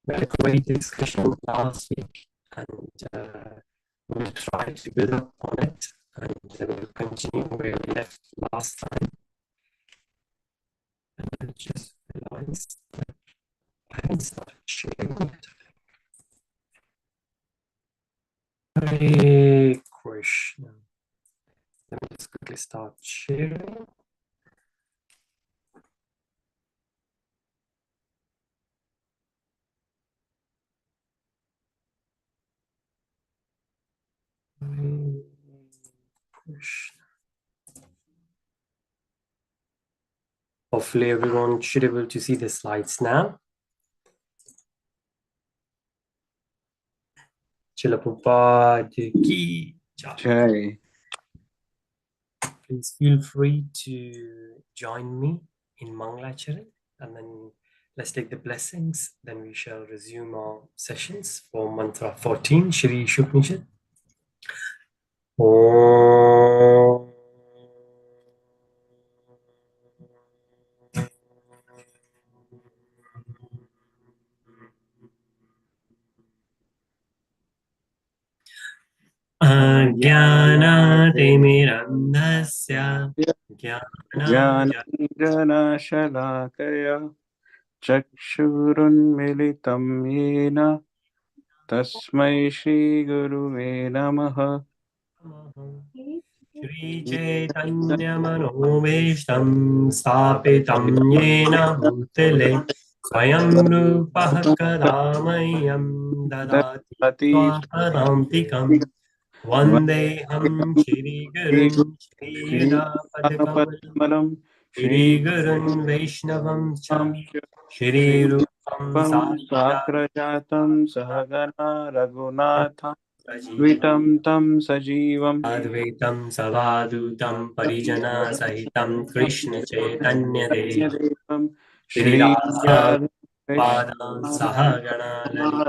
We had a great discussion last week, and we'll try to build up on it, and we'll continue where we left last time. And I just realized that I haven't started sharing yet. Hare Krishna. Let me just quickly start sharing. Hare Krishna. Hopefully everyone should be able to see the slides now. Srila Prabhupada ki jai. Please feel free to join me in Mangalacharan, and then let's take the blessings. Then we shall resume our sessions for mantra 14, Shri Īśopaniṣad. Om Ajnana-timirandhasya Jnana-shalakaya Chakshurunmilitam yena Tasmai Shri Guruve Namaha. Shri Chaitanya Manobhishtam Stapitam Yena Bhutale Swayam Rupaha Kadamayam Dadati Swapadantikam Vandeham Shri Gurun Shri Yudapadakamalam Shri Gurun Vaishnavam Cham Shri Rupam Sakrajatam Sahagana Raghunatham Vitam Tam Sajivam Advaitam Savadutam Parijana Sahitam Krishna Chaitanya Devam Shri Rasa Padam Sahagana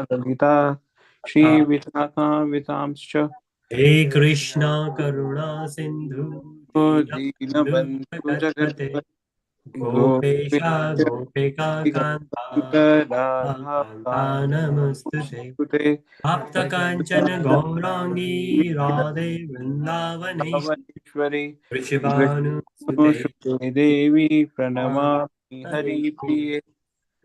Lalita Shri Vitaka Vitamscha He Krishna Karuna Sindhu Dinabandhu Jagat Gopesha Gopika Kanta Kanta Namastute Apta Kanchana Gaurangi Radhe Vrindavaneshwari Vrishivanu Sute Devi Pranamami Hari Priye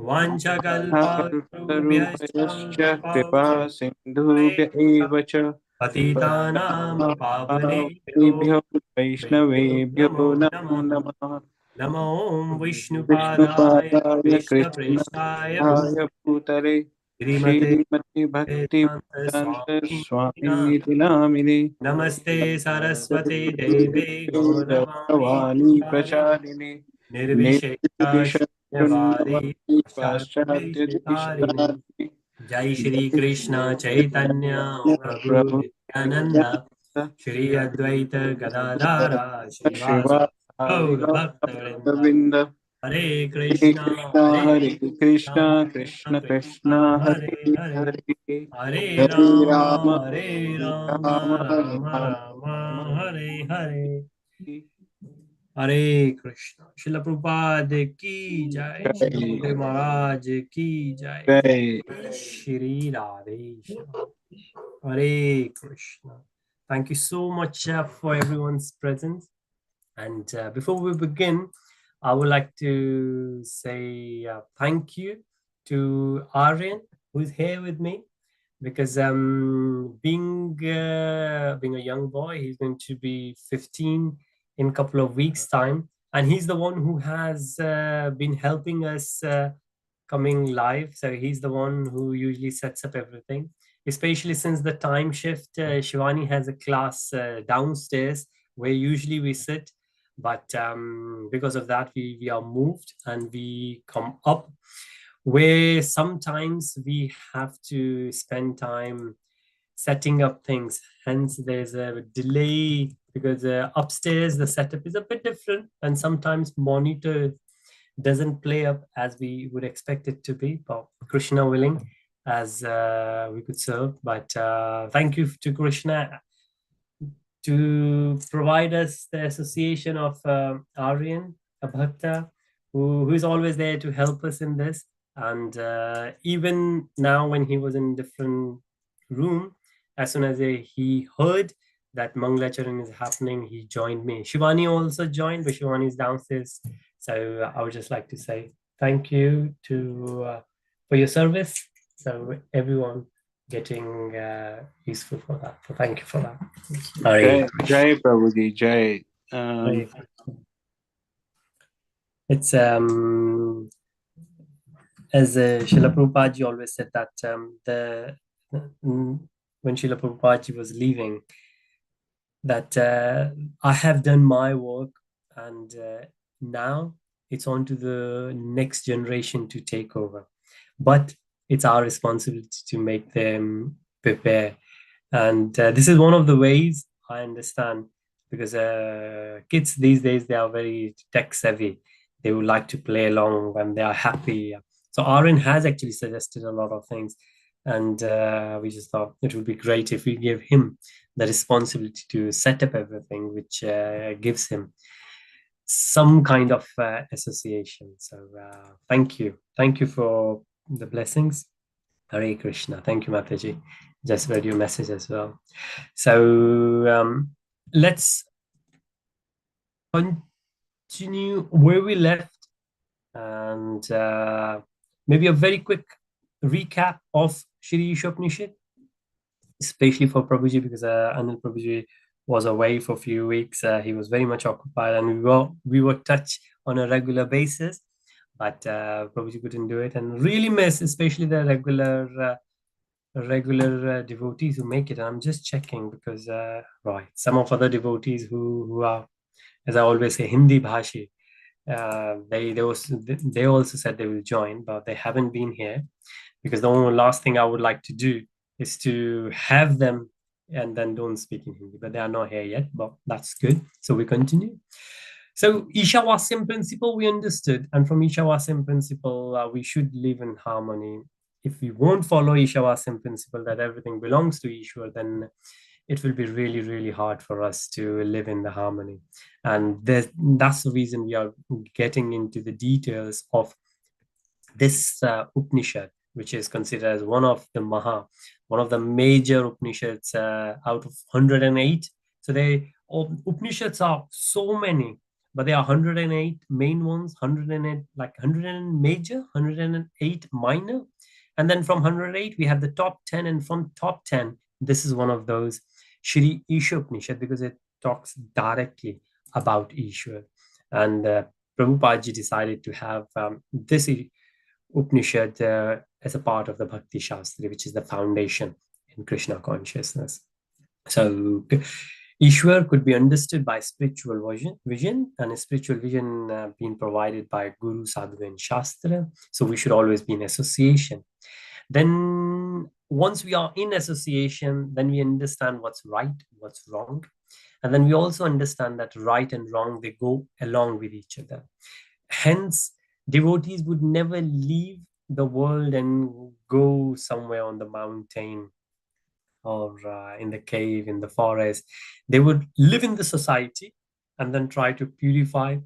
Vanchakalpatarubhyascha Kripa Sindhubhya eva cha Patitanam Pavanebhyo Bhyo Vaishnavebhyo Namo Namo Namah Namah Namo Vishnupadaya Vishnupadaya Krishna Krishna Prestaya Bhaya Bhutale Srimate Srimati Bhakti Vedanta Vedanta Swami Swami Namini Namaste Saraswati Devi Gauravani Vani Prachadini Nirvishekha Shunyavadi Paschadya Paschadya Jai Shri Krishna Chaitanya Prabhu Prabhu Nityananda Shri Advaita Gadadhara Shivasa Shiva Gaur Bhakta Govinda Hare Hare Krishna Krishna Hare Hare Krishna Krishna Krishna Krishna Krishna Hare Hare Hare Hare Hare Hare Rama Rama Hare Hare Rama Rama Rama Rama Rama Rama Hare Hare Hare Krishna. Srila Prabhupada ki jai. Srila Jai Prabhupada Maharaj ki jai. Jai Shri Radhe Shyam. Hare Krishna. Thank you so much for everyone's presence. And before we begin, I would like to say thank you to Aryan, who's here with me, because being a young boy, he's going to be 15 in a couple of weeks' time, and he's the one who has been helping us coming live. So he's the one who usually sets up everything, especially since the time shift. Shivani has a class downstairs where usually we sit, but because of that we are moved and we come up, where sometimes we have to spend time setting up things, hence there's a delay, because upstairs the setup is a bit different and sometimes monitor doesn't play up as we would expect it to be, but Krishna willing, as we could serve. But thank you to Krishna to provide us the association of Aryan, a Bhakta, who is always there to help us in this. And even now, when he was in different room, as soon as he heard that Mangalacharan is happening, he joined me. Shivani also joined, but Shivani is downstairs. So I would just like to say thank you to for your service. So everyone getting useful for that. So thank you for that. Hare Jai, Jai Prabhuji, Jai. Hare. It's as Srila Prabhupada ji always said that when Srila Prabhupada ji was leaving, that I have done my work, and now it's on to the next generation to take over. But it's our responsibility to make them prepare. And this is one of the ways I understand, because kids these days, they are very tech savvy. They would like to play along when they are happy. So Aaron has actually suggested a lot of things, and we just thought it would be great if we give him the responsibility to set up everything, which gives him some kind of association. So thank you for the blessings. Hare Krishna. Thank you, Mataji. Just read your message as well. So let's continue where we left, and maybe a very quick recap of Shri Īśopaniṣad, especially for Prabhuji, because Anil Prabhuji was away for a few weeks. He was very much occupied, and we were touch on a regular basis, but Prabhuji couldn't do it, and really miss, especially the regular devotees who make it. And I'm just checking because right, some of other devotees who are, as I always say, Hindi Bhashi, they also said they will join, but they haven't been here, because the only last thing I would like to do is to have them and then don't speak in Hindi. But they are not here yet, but that's good. So we continue. So Ishavasim principle we understood, and from Ishavasim principle we should live in harmony. If we won't follow Ishavasim principle that everything belongs to Ishwar, then it will be really, really hard for us to live in the harmony. And that's the reason we are getting into the details of this Upanishad, which is considered as one of the major Upanishads out of 108. So Upanishads are so many, but there are 108 main ones, 108 like 100 major, 108 minor, and then from 108 we have the top 10, and from top 10 this is one of those, Shri Īśopaniṣad, because it talks directly about Ishwar. And Prabhupada ji decided to have this Upanishad as a part of the Bhakti Shastri, which is the foundation in Krishna consciousness. So Ishwar could be understood by spiritual vision, and a spiritual vision being provided by Guru, Sadhu, and Shastra. So we should always be in association. Then once we are in association, then we understand what's right, what's wrong. And then we also understand that right and wrong, they go along with each other. Hence, devotees would never leave the world and go somewhere on the mountain or in the cave, in the forest. They would live in the society and then try to purify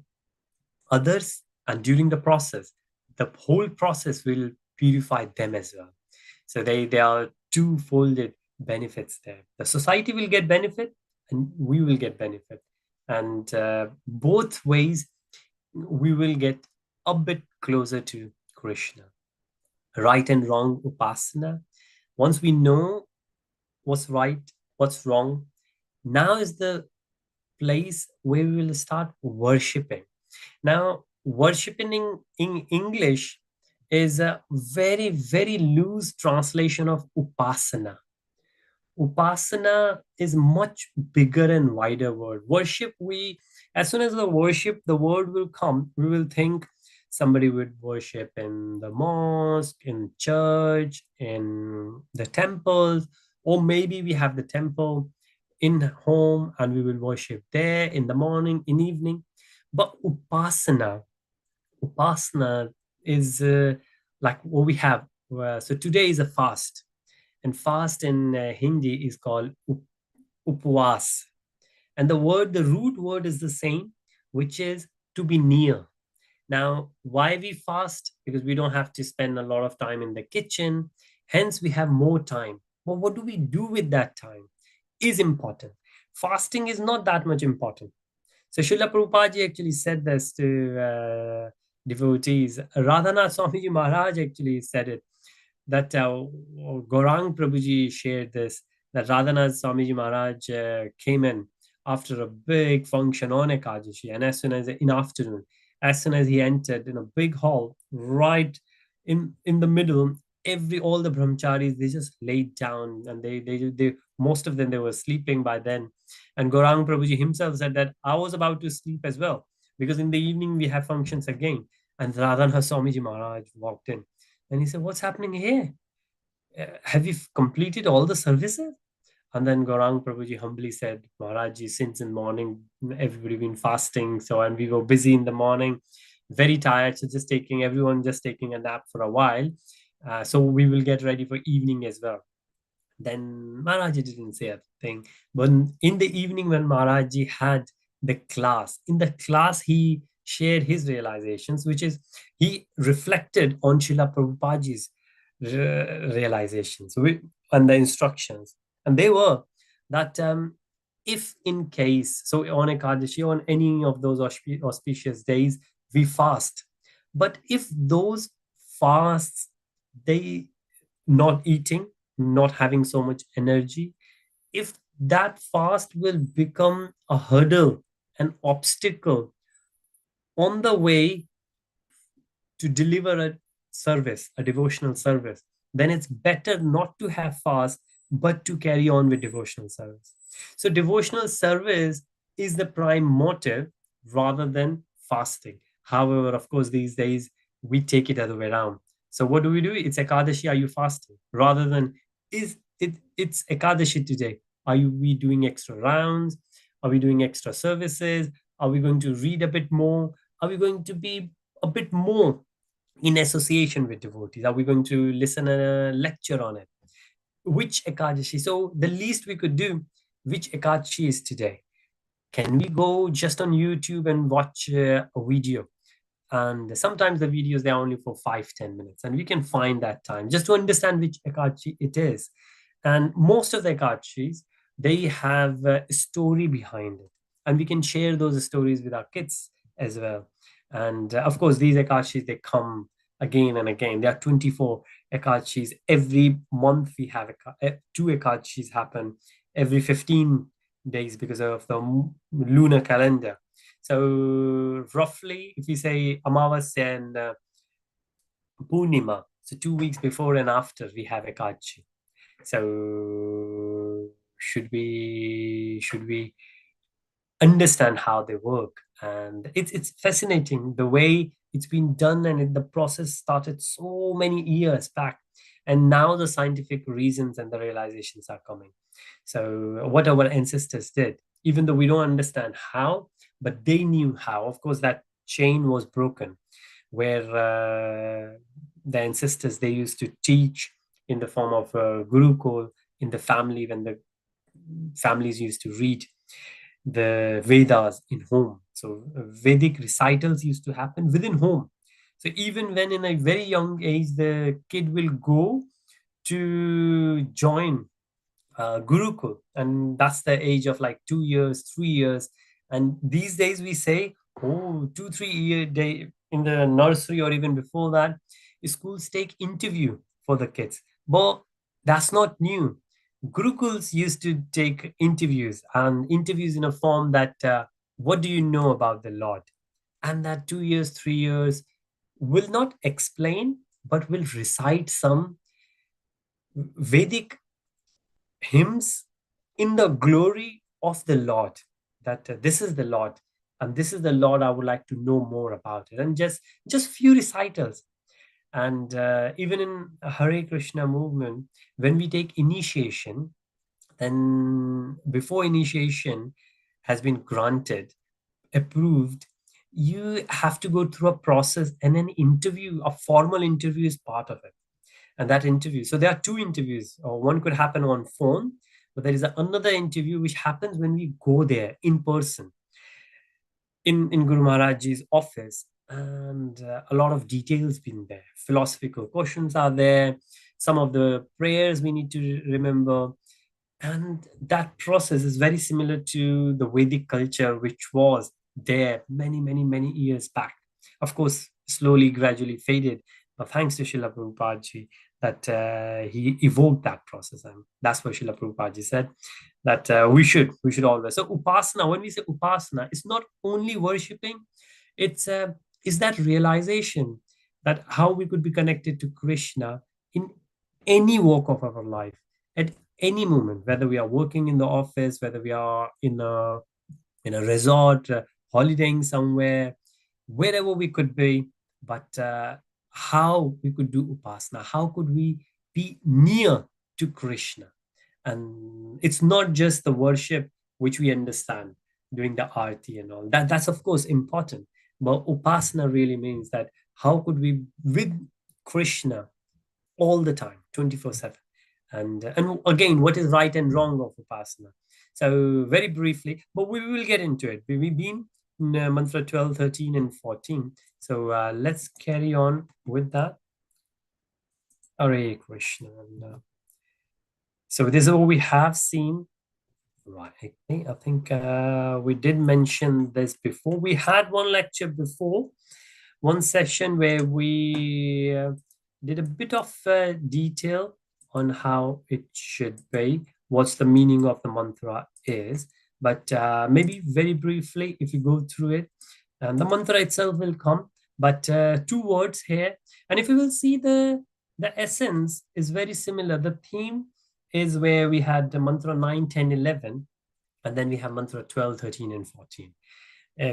others. And during the process, the whole process will purify them as well. So there are two-folded benefits there. The society will get benefit and we will get benefit. And both ways, we will get a bit closer to Krishna. Right and wrong upasana. Once we know what's right, what's wrong, now is the place where we will start worshipping. Now, worshipping in English is a very, very loose translation of upasana. Upasana is much bigger and wider word. Worship, as soon as the worship, the word will come, we will think somebody would worship in the mosque, in church, in the temples, or maybe we have the temple in home and we will worship there in the morning, in evening. But upasana is like what we have. So today is a fast, and fast in Hindi is called upwas. And the root word is the same, which is to be near. Now, why we fast? Because we don't have to spend a lot of time in the kitchen. Hence, we have more time. But what do we do with that time is important. Fasting is not that much important. So Srila Prabhupada actually said this to devotees. Radhanath Swamiji Maharaj actually said it, that Gaurang Prabhuji shared this, that Radhanath Swamiji Maharaj came in after a big function on Ekadashi, and as soon as in afternoon, as soon as he entered in a big hall, right in the middle, all the brahmacharis, they just laid down, and they most of them, they were sleeping by then. And Gaurang Prabhuji himself said that I was about to sleep as well, because in the evening we have functions again. And Radhanath Swamiji Maharaj walked in, and he said, "What's happening here? Have you completed all the services?" And then Gaurang Prabhuji humbly said, "Maharajji, since in the morning, everybody been fasting. So, and we were busy in the morning, very tired. So everyone just taking a nap for a while. So we will get ready for evening as well." Then Maharaji didn't say a thing. But in the evening, when Maharaji had the class, in the class, he shared his realizations, which is he reflected on Srila Prabhupadaji's realizations and the instructions. And they were that if in case, so on Ekadashi, on any of those auspicious days, we fast. But if those fasts, they not eating, not having so much energy, if that fast will become a hurdle, an obstacle on the way to deliver a service, a devotional service, then it's better not to have fast, but to carry on with devotional service. So, devotional service is the prime motive rather than fasting. However, of course, these days we take it other way around. So, what do? It's Ekadashi, are you fasting? Rather than, it's Ekadashi today. We doing extra rounds? Are we doing extra services? Are we going to read a bit more? Are we going to be a bit more in association with devotees? Are we going to listen a lecture on it? Which Ekadashi? So the least we could do, which Ekadashi is today? Can we go just on YouTube and watch a video? And sometimes the videos, they're only for 5-10 minutes, and we can find that time just to understand which Ekadashi it is. And most of the Ekadashis, they have a story behind it, and we can share those stories with our kids as well. And of course, these Ekadashis, they come again and again. There are 24 Ekadashis. Every month we have two Ekadashis happen every 15 days because of the lunar calendar. So roughly, if we say Amavasya and Purnima, so 2 weeks before and after, we have Ekadashi. So should we understand how they work? And it's fascinating the way it's been done, and the process started so many years back, and now the scientific reasons and the realizations are coming. So what our ancestors did, even though we don't understand how, but they knew how. Of course, that chain was broken, where the ancestors, they used to teach in the form of gurukul in the family, when the families used to read the Vedas in home. So Vedic recitals used to happen within home. So even when in a very young age, the kid will go to join Gurukul, and that's the age of like 2 years, 3 years. And these days we say, oh, 2-3 year day in the nursery, or even before that, schools take interview for the kids. But that's not new. Gurukuls used to take interviews, and interviews in a form that, what do you know about the Lord? And that 2 years, 3 years will not explain, but will recite some Vedic hymns in the glory of the Lord, that this is the Lord, and this is the Lord, I would like to know more about it. And just few recitals. And even in Hare Krishna movement, when we take initiation, then before initiation has been granted, approved, you have to go through a process, and an interview, a formal interview is part of it. And that interview, so there are two interviews, or one could happen on phone, but there is another interview which happens when we go there in person, in Guru Maharaj's office. and a lot of details been there. Philosophical questions are there. Some of the prayers we need to remember. And that process is very similar to the Vedic culture, which was there many, many, many years back. Of course, slowly, gradually faded. But thanks to Srila Prabhupada that he evoked that process. And that's what Srila Prabhupada said, that we should always. So upasana, when we say upasana, it's not only worshipping, it's is that realization that how we could be connected to Krishna in any walk of our life at any moment, whether we are working in the office, whether we are in a resort, holidaying somewhere, wherever we could be, but how we could do upasana, how could we be near to Krishna. And it's not just the worship which we understand doing the arti and all that. That's of course important, but upasana really means that how could we with Krishna all the time, 24/7. And again, what is right and wrong of upasana? So very briefly, but we will get into it. We've been in mantra 12, 13, and 14. So let's carry on with that. Hare Krishna. So this is what we have seen. Right. Okay. I think we did mention this before. We had one lecture before, one session where we did a bit of detail on how it should be, what's the meaning of the mantra is. But maybe very briefly, if you go through it, and the mantra itself will come, but two words here. And if you will see the essence is very similar. The theme is where we had the mantra 9, 10, 11, and then we have mantra 12, 13, and 14.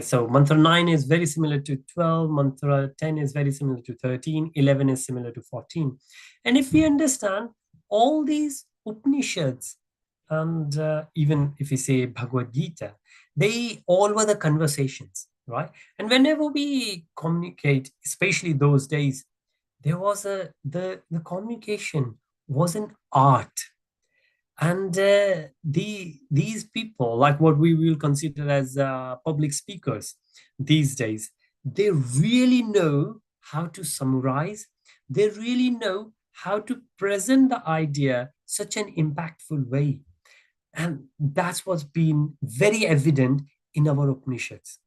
So mantra 9 is very similar to 12, mantra 10 is very similar to 13, 11 is similar to 14. And if we understand all these Upanishads, and even if we say Bhagavad Gita, they all were the conversations, right? And whenever we communicate, especially those days, there was the communication was an art. And these people, like what we will consider as public speakers these days, they really know how to summarize. They really know how to present the idea such an impactful way. And that's what's been very evident in our Upanishads.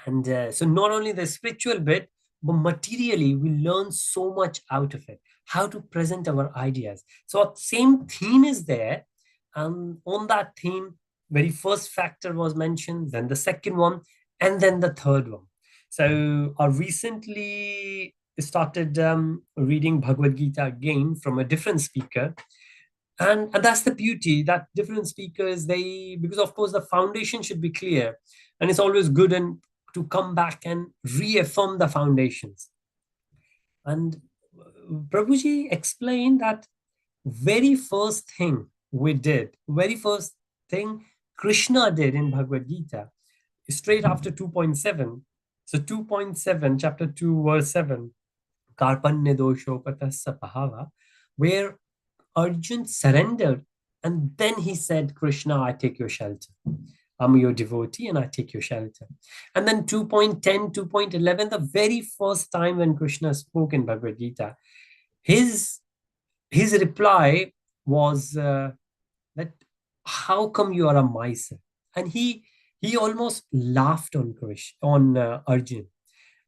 And so not only the spiritual bit, but materially, we learn so much out of it, how to present our ideas. So same theme is there. And on that theme, very first factor was mentioned, then the second one, and then the third one. So I recently started reading Bhagavad Gita again from a different speaker. And that's the beauty that different speakers, they, because of course the foundation should be clear, and it's always good and to come back and reaffirm the foundations. And Prabhuji explained that very first thing we did, very first thing Krishna did in Bhagavad Gita, straight after 2.7. So 2.7, chapter 2, verse 7, Karpanya doshopatasya bhava, where Arjun surrendered, and then he said, Krishna, I take your shelter. I'm your devotee and I take your shelter. And then 2.10, 2.11, the very first time when Krishna spoke in Bhagavad Gita, his reply was that, how come you are a miser? And he almost laughed on Arjun.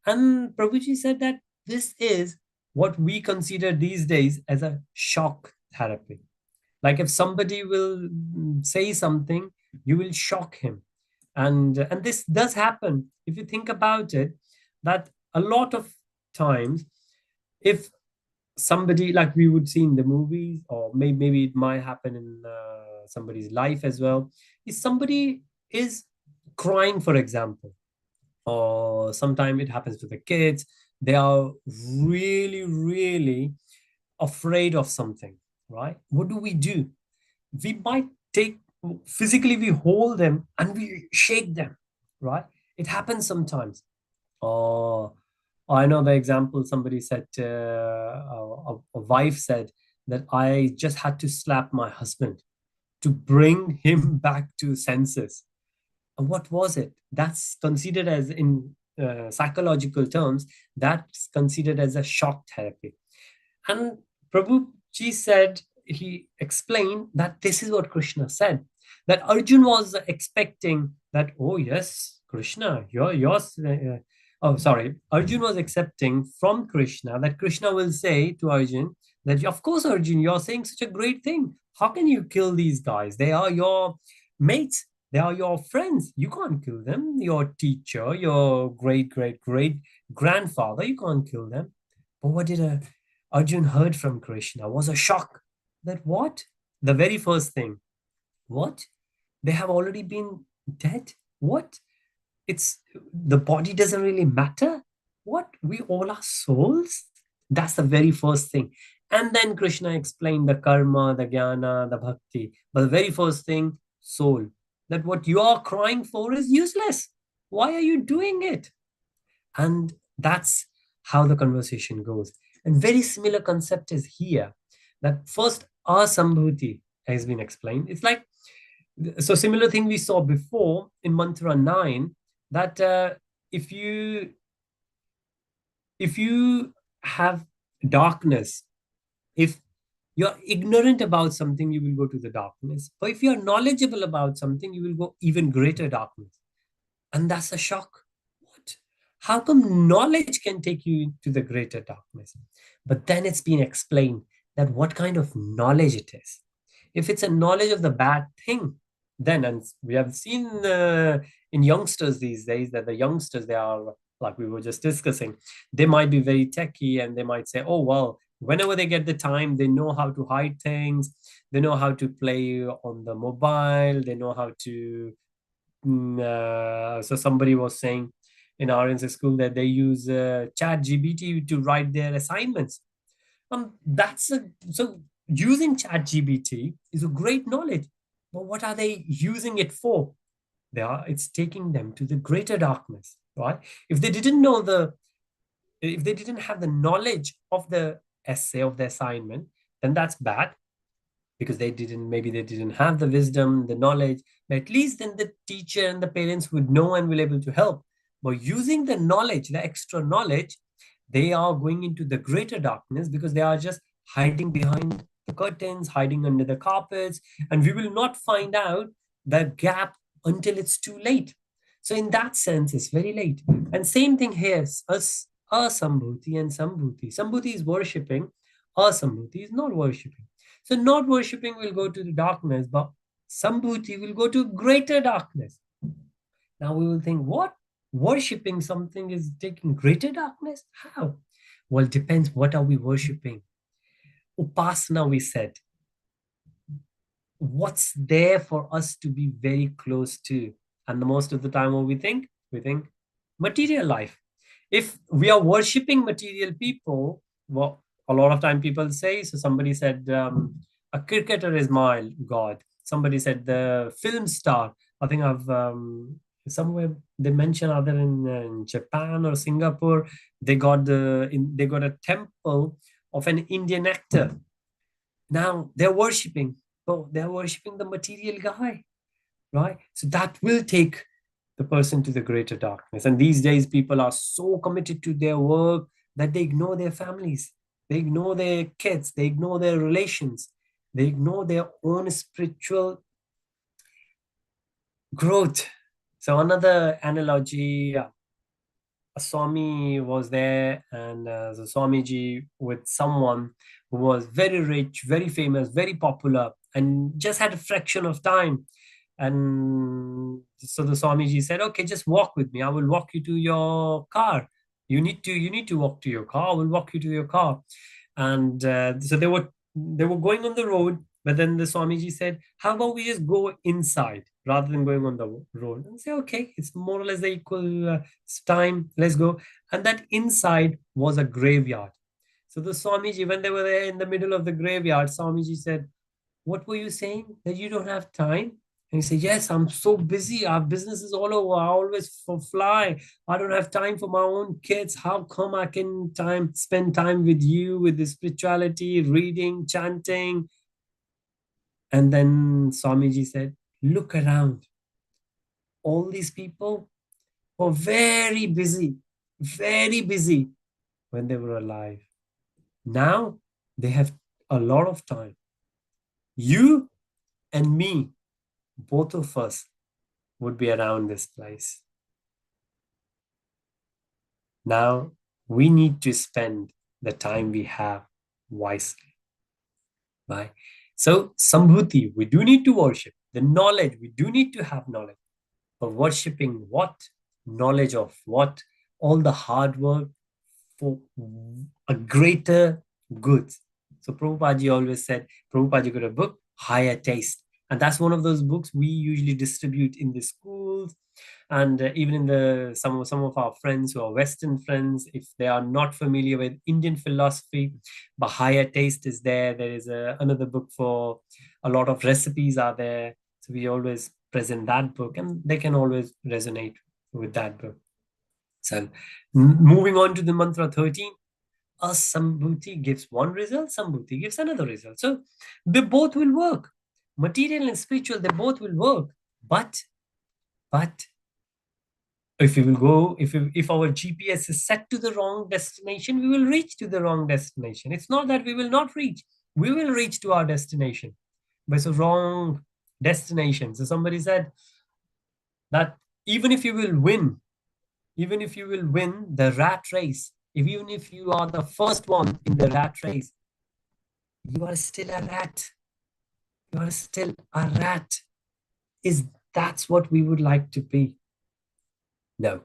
And Prabhuji said that this is what we consider these days as a shock therapy. Like if somebody will say something, you will shock him. And this does happen. If you think about it, that a lot of times, if somebody, like we would see in the movies, or maybe it might happen in somebody's life as well, if somebody is crying, for example, or sometimes it happens to the kids, they are really, really afraid of something, right? What do? We might take, physically we hold them and we shake them, right? It happens sometimes. Or I know the example, somebody said, a wife said that I just had to slap my husband to bring him back to senses. And what was it? That's considered as, in psychological terms, that's considered as a shock therapy. And Prabhuji said, he explained that this is what Krishna said, that Arjun was expecting that, oh, yes, Krishna, oh, sorry, Arjun was accepting from Krishna that Krishna will say to Arjun that, of course, Arjun, you're saying such a great thing. How can you kill these guys? They are your mates. They are your friends. You can't kill them. Your teacher, your great, great, great grandfather, you can't kill them. But what did Arjun heard from Krishna was a shock. That what? The very first thing. What? They have already been dead? What? It's the body doesn't really matter? What? We all are souls? That's the very first thing. And then Krishna explained the karma, the jnana, the bhakti. But the very first thing, soul. That what you are crying for is useless. Why are you doing it? And that's how the conversation goes. And very similar concept is here, that first asambhuti has been explained. It's like, so similar thing we saw before in mantra 9, that if you if you have darkness, if you're ignorant about something, you will go to the darkness. But if you're knowledgeable about something, you will go even greater darkness. And that's a shock. What? How come knowledge can take you to the greater darkness? But then it's been explained that what kind of knowledge it is. If it's a knowledge of the bad thing, then, and we have seen in youngsters these days that the youngsters, they are, like we were just discussing, they might be very techy and they might say, oh, well, whenever they get the time, they know how to hide things. They know how to play on the mobile. They know how to so somebody was saying in RNC school that they use chat GBT to write their assignments. That's a, so using chat GBT is a great knowledge, but what are they using it for? It's taking them to the greater darkness, right? If they didn't know if they didn't have the knowledge of the essay, of the assignment, then that's bad, because maybe they didn't have the wisdom, the knowledge, but at least then the teacher and the parents would know and will able to help. But using the knowledge, the extra knowledge, they are going into the greater darkness, because they are just hiding behind the curtains, hiding under the carpets, and we will not find out the gap until it's too late. So in that sense, it's very late. And same thing here, us, asambhuti and sambhuti. Sambhuti is worshipping, asambhuti is not worshipping. So not worshipping will go to the darkness, but sambhuti will go to greater darkness. Now we will think, what? Worshipping something is taking greater darkness? How? Well, it depends. What are we worshipping? Upasana, we said. What's there for us to be very close to? And the most of the time, what we think? We think material life. If we are worshipping material people, well, a lot of time people say, so somebody said, a cricketer is my god. Somebody said the film star. I think I've somewhere they mention either in Japan or Singapore, they got they got a temple of an Indian actor. Now they're worshipping, but they're worshipping the material guy, right? So that will take the person to the greater darkness. And these days, people are so committed to their work that they ignore their families, they ignore their kids, they ignore their relations, they ignore their own spiritual growth. So another analogy, a Swami was there, and the Swamiji with someone who was very rich, very famous, very popular, and just had a fraction of time. And so the Swamiji said, okay, just walk with me. I will walk you to your car. You need to walk to your car. I will walk you to your car. And so they were going on the road, but then the Swamiji said, how about we just go inside rather than going on the road? And say, okay, it's more or less the equal time. Let's go. And that inside was a graveyard. So the Swamiji, when they were there in the middle of the graveyard, Swamiji said, what were you saying? That you don't have time? And he said, yes, I'm so busy. Our business is all over. I always fly. I don't have time for my own kids. How come I can spend time with you, with the spirituality, reading, chanting? And then Swamiji said, look around. All these people, were very busy when they were alive. Now they have a lot of time. You and me, both of us, would be around this place. Now we need to spend the time we have wisely. Right? So, Sambhuti, we do need to worship. The knowledge, we do need to have knowledge. But worshipping what? Knowledge of what? All the hard work for a greater good. So Prabhupada always said, Prabhupada got a book, Higher Taste. And that's one of those books we usually distribute in the schools, and even in the some of our friends who are Western friends, if they are not familiar with Indian philosophy, but Higher Taste is there. There is another book for a lot of recipes are there. So we always present that book, and they can always resonate with that book. So moving on to the mantra 13, a Sambhuti gives one result, Sambhuti gives another result. So they both will work. Material and spiritual, they both will work. But if we will go, if our GPS is set to the wrong destination, we will reach to the wrong destination. It's not that we will not reach. We will reach to our destination, but it's a wrong destination. So somebody said that even if you will win, even if you will win the rat race, even if you are the first one in the rat race, you are still a rat. You are still a rat. Is that's what we would like to be? No.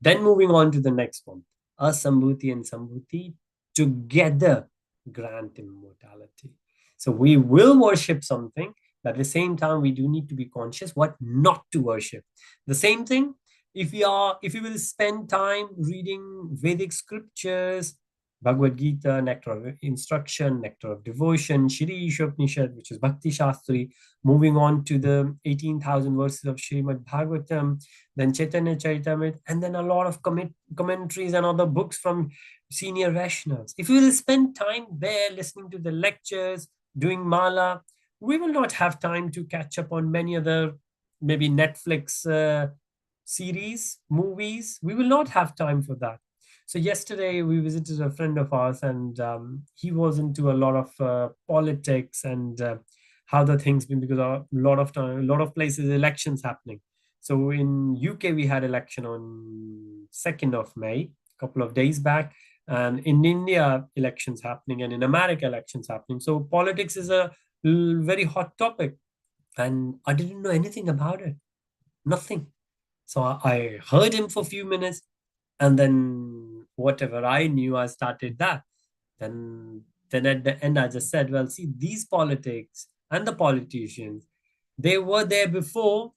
Then moving on to the next one. Asambhuti and Sambhuti together grant immortality. So we will worship something, but at the same time, we do need to be conscious what not to worship. The same thing, if we will spend time reading Vedic scriptures, Bhagavad Gita, nectar of instruction, nectar of devotion, Shri Īśopaniṣad, which is Bhakti Shastri, moving on to the 18,000 verses of Srimad Bhagavatam, then Chaitanya Charitamrita, and then a lot of commentaries and other books from senior Vaishnavas. If we will spend time there listening to the lectures, doing mala, we will not have time to catch up on many other, maybe Netflix series, movies. We will not have time for that. So yesterday we visited a friend of ours, and he was into a lot of politics and how the things been, because a lot of time, a lot of places elections happening. So in UK we had election on 2nd of May, a couple of days back, and in India elections happening, and in America elections happening. So politics is a very hot topic, and I didn't know anything about it, nothing. So I heard him for a few minutes, and then whatever I knew, I started that. Then at the end, I just said, well, see, these politics and the politicians, they were there before,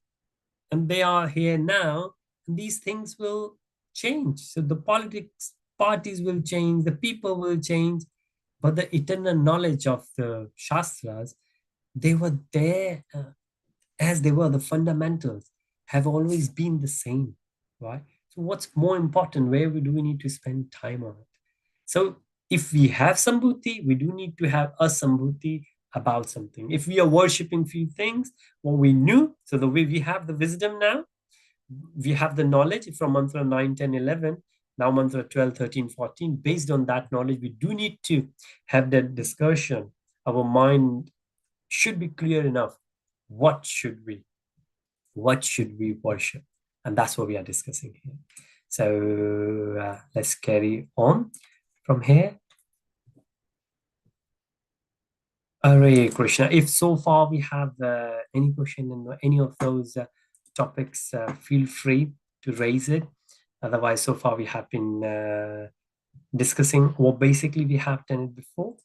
and they are here now. And these things will change. So the politics parties will change, the people will change, but the eternal knowledge of the Shastras, they were there as they were. The fundamentals have always been the same, right? So what's more important? Where do we need to spend time on it? So if we have Sambhuti, we do need to have a Sambhuti about something. If we are worshipping few things, what we knew, so the way we have the wisdom now, we have the knowledge from mantra 9, 10, 11, now mantra 12, 13, 14. Based on that knowledge, we do need to have that discussion. Our mind should be clear enough. What should we worship? And that's what we are discussing here. So let's carry on from here. Hare Krishna. If so far we have any question in any of those topics, feel free to raise it. Otherwise, so far we have been discussing what basically we have done it before.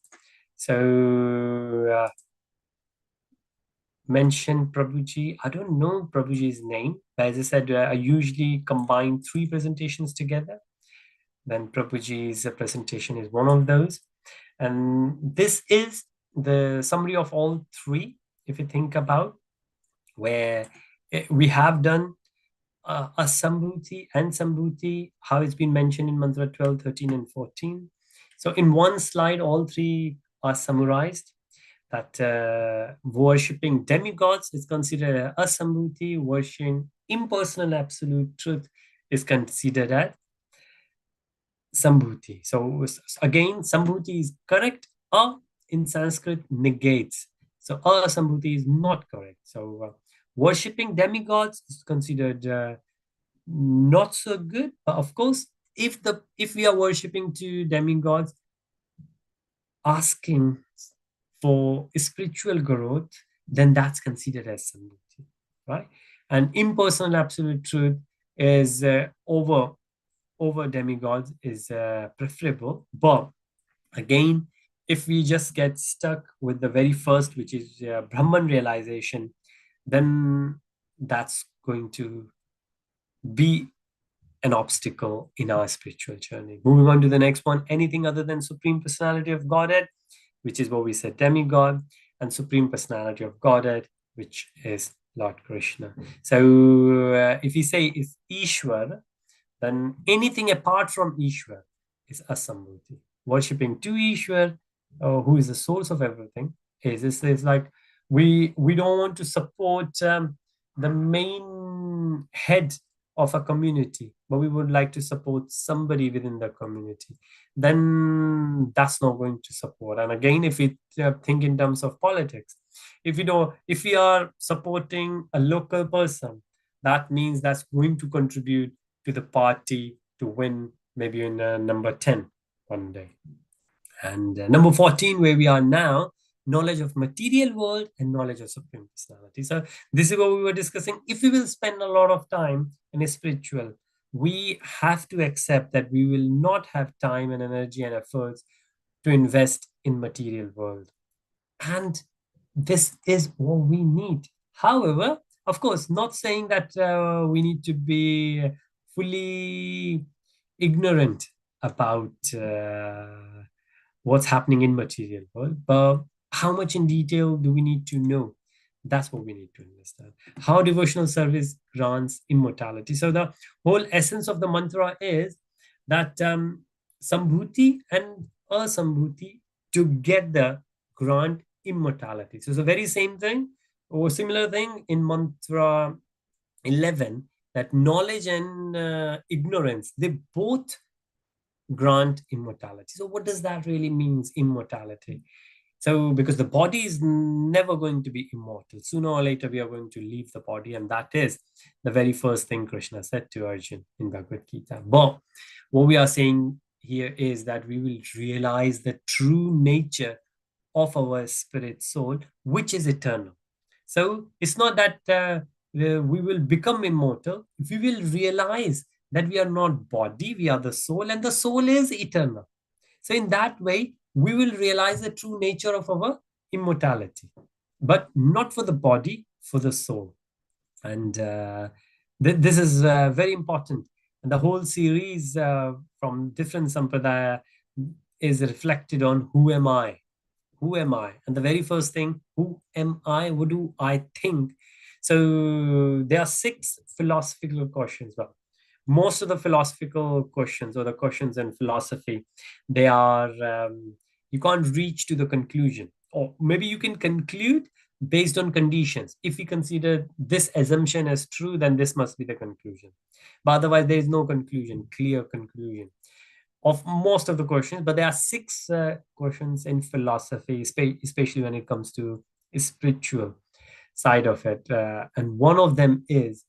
So mention Prabhuji. I don't know Prabhuji's name, but as I said, I usually combine 3 presentations together. Then Prabhuji's presentation is one of those. And this is the summary of all 3, if you think about, where we have done a Sambhuti and Sambhuti, how it's been mentioned in mantra 12, 13, and 14. So in one slide, all 3 are summarized. That worshipping demigods is considered a Sambhuti, worshipping impersonal absolute truth is considered as Sambhuti. So again, Sambhuti is correct. A in Sanskrit negates. So Sambhuti is not correct. So worshipping demigods is considered not so good. But of course, if we are worshipping to demigods, asking for spiritual growth, then that's considered as Sambhuti, right? And impersonal absolute truth is over demigods is preferable. But again, if we just get stuck with the very first, which is Brahman realization, then that's going to be an obstacle in our spiritual journey. Moving on to the next one, anything other than Supreme Personality of Godhead, which is what we said, demigod, and Supreme Personality of Godhead, which is Lord Krishna. So if we say is Ishwar, then anything apart from Ishwar is Asambhuti. Worshipping to Ishwar, who is the source of everything, is like we don't want to support the main head of a community, but we would like to support somebody within the community. Then that's not going to support. And again, if we think in terms of politics, if we are supporting a local person, that means that's going to contribute to the party to win maybe in number 10 one day. And number 14, where we are now, knowledge of material world and knowledge of Supreme Personality. So this is what we were discussing. If we will spend a lot of time in a spiritual, we have to accept that we will not have time and energy and efforts to invest in material world. And this is what we need. However, of course, not saying that we need to be fully ignorant about what's happening in material world, but how much in detail do we need to know? That's what we need to understand. How devotional service grants immortality. So the whole essence of the mantra is that Sambhuti and Asambhuti together grant immortality. So it's the very same thing or similar thing in mantra 11, that knowledge and ignorance, they both grant immortality. So what does that really mean, immortality? So because the body is never going to be immortal, sooner or later we are going to leave the body, and that is the very first thing Krishna said to Arjun in Bhagavad Gita. But what we are saying here is that we will realize the true nature of our spirit soul, which is eternal. So it's not that we will become immortal. We will realize that we are not body, we are the soul, and the soul is eternal. So in that way, we will realize the true nature of our immortality, but not for the body, for the soul. And this is very important. And the whole series from different sampradaya is reflected on who am I? Who am I? And the very first thing, who am I? What do I think? So there are 6 philosophical questions. Well, most of the philosophical questions or the questions in philosophy, they are, you can't reach to the conclusion. Or maybe you can conclude based on conditions. If we consider this assumption as true, then this must be the conclusion. But otherwise, there is no conclusion, clear conclusion of most of the questions. But there are 6 questions in philosophy, especially when it comes to spiritual side of it. And one of them is,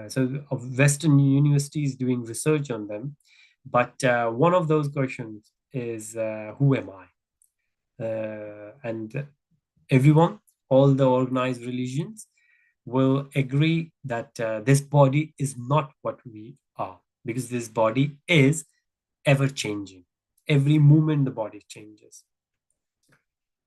so of Western universities doing research on them. But one of those questions is, who am I? And everyone, all the organized religions will agree that this body is not what we are, because this body is ever changing. Every moment the body changes.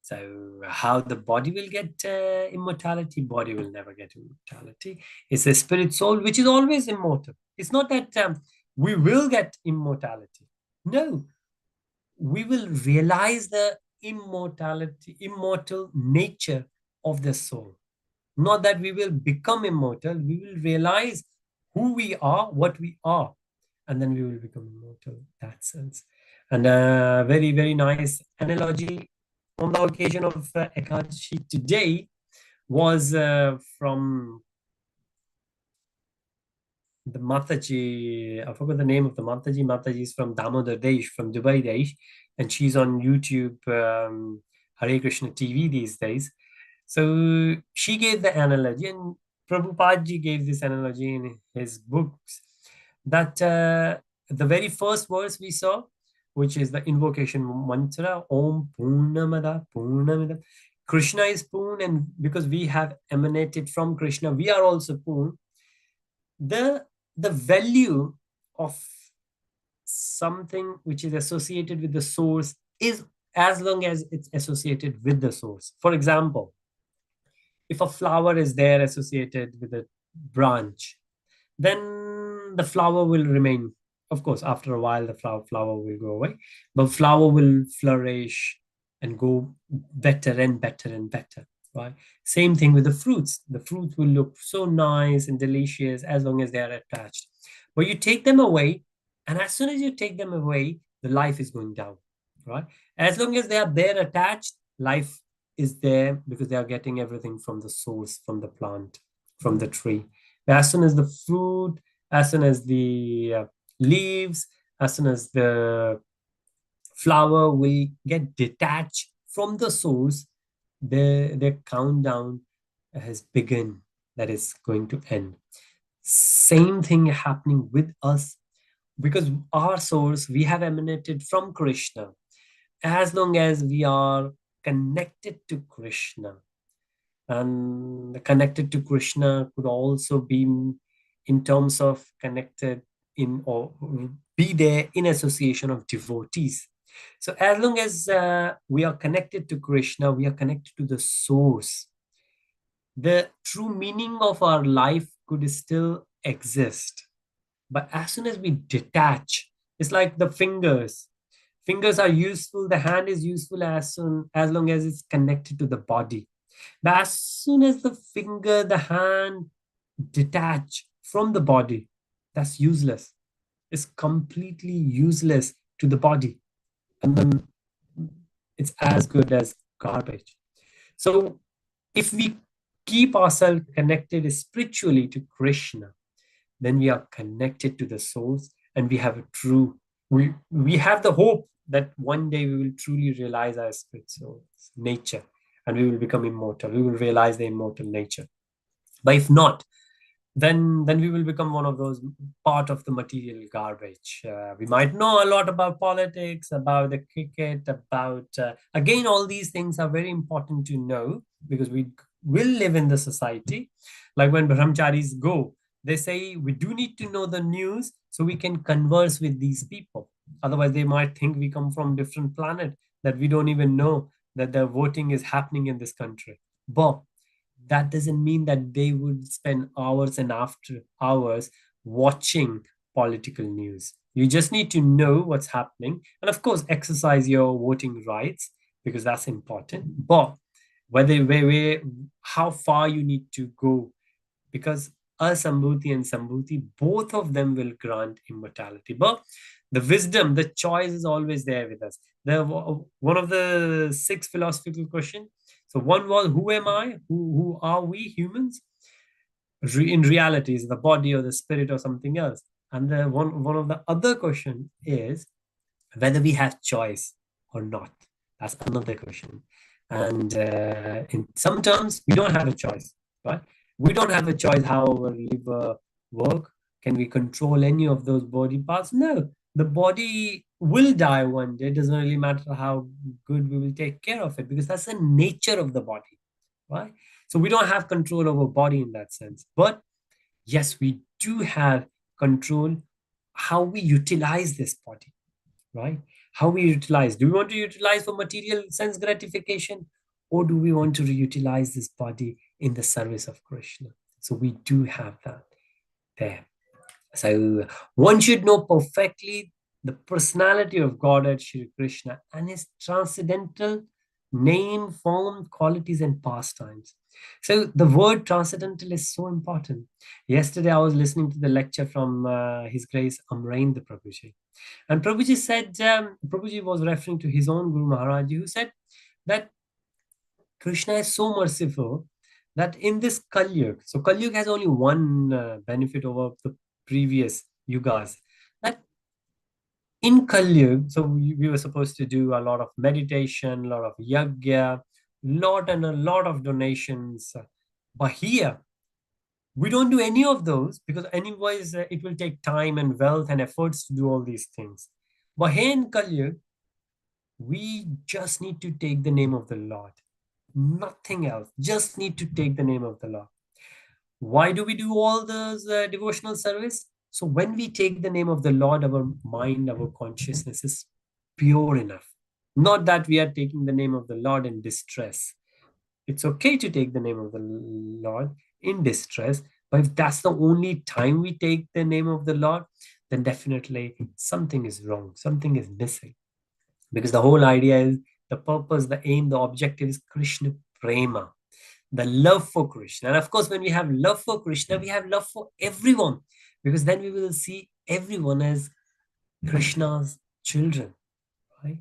So how the body will get immortality? Body will never get immortality. It's a spirit soul which is always immortal. It's not that we will get immortality. No, we will realize the immortal nature of the soul. Not that we will become immortal. We will realize who we are, what we are, and then we will become immortal in that sense. And a very, very nice analogy on the occasion of Ekadashi today was from the Mataji, I forgot the name of the Mataji. Mataji is from Damodar Desh, from Dubai Desh, and she's on YouTube, Hare Krishna TV these days. So she gave the analogy, and Prabhupada ji gave this analogy in his books, that the very first verse we saw, which is the invocation mantra, Om Purnamada Purnamida. Krishna is Purn, and because we have emanated from Krishna, we are also Purn. The value of something which is associated with the source is as long as it's associated with the source. For example, if a flower is there associated with a branch, then the flower will remain. Of course, after a while, the flower will go away, but flower will flourish and go better and better and better, right? Same thing with the fruits. The fruits will look so nice and delicious as long as they are attached. But you take them away, and as soon as you take them away, the life is going down, right? As long as they are there attached, life is there because they are getting everything from the source, from the plant, from the tree. As soon as the fruit, as soon as the leaves, as soon as the flower will get detached from the source, the countdown has begun, that is going to end. Same thing happening with us, because our source, we have emanated from Krishna. As long as we are connected to Krishna, and connected to Krishna could also be in terms of connected in, or be there in association of devotees. So as long as we are connected to Krishna, we are connected to the source. The true meaning of our life could still exist. But as soon as we detach, it's like the fingers. Fingers are useful, the hand is useful as long as it's connected to the body. But as soon as the finger, the hand detach from the body, that's useless. It's completely useless to the body. And then it's as good as garbage. So if we keep ourselves connected spiritually to Krishna, then we are connected to the source, and we have a true, we have the hope that one day we will truly realize our spiritual nature, and we will become immortal. We will realize the immortal nature. But if not, then we will become one of those part of the material garbage. We might know a lot about politics, about the cricket, about again, all these things are very important to know, because we will live in the society. Like when brahmacharis go, they say we do need to know the news so we can converse with these people. Otherwise, they might think we come from different planet, that we don't even know that the voting is happening in this country. But that doesn't mean that they would spend hours and after hours watching political news. You just need to know what's happening, and of course exercise your voting rights, because that's important. But where how far you need to go, because asambhuti and sambhuti, both of them will grant immortality. But the wisdom, the choice is always there with us. One of the six philosophical questions. So one was, who am I? Who are we humans? In reality, is the body or the spirit or something else? And the one of the other question is whether we have choice or not. That's another question. And in some terms, we don't have a choice, right? We don't have a choice how our liver work. Can we control any of those body parts? No. The body will die one day. It doesn't really matter how good we will take care of it, because that's the nature of the body, right? So we don't have control over body in that sense. But yes, we do have control how we utilize this body, right? How we utilize. Do we want to utilize for material sense gratification, or do we want to utilize this body in the service of Krishna? So we do have that there. So one should know perfectly the personality of Godhead Shri Krishna and his transcendental name, form, qualities, and pastimes. So the word transcendental is so important. Yesterday, I was listening to the lecture from His Grace Amrendra Prabhuji. And Prabhuji said, Prabhuji was referring to his own Guru Maharaj, who said that Krishna is so merciful that in this Kali Yuga, so Kali Yuga has only one benefit over the previous yugas, that in Kali, so we were supposed to do a lot of meditation, a lot of yagya, a lot of donations. But here, we don't do any of those because anyways, it will take time and wealth and efforts to do all these things. But here in Kali, we just need to take the name of the Lord. Nothing else. Just need to take the name of the Lord. Why do we do all those devotional service? So when we take the name of the Lord, our mind, our consciousness is pure enough. Not that we are taking the name of the Lord in distress. It's okay to take the name of the Lord in distress, but if that's the only time we take the name of the Lord, then definitely something is wrong, something is missing. Because the whole idea is the purpose, the aim, the objective is Krishna Prema, the love for Krishna. And of course, when we have love for Krishna, we have love for everyone, because then we will see everyone as Krishna's children, right?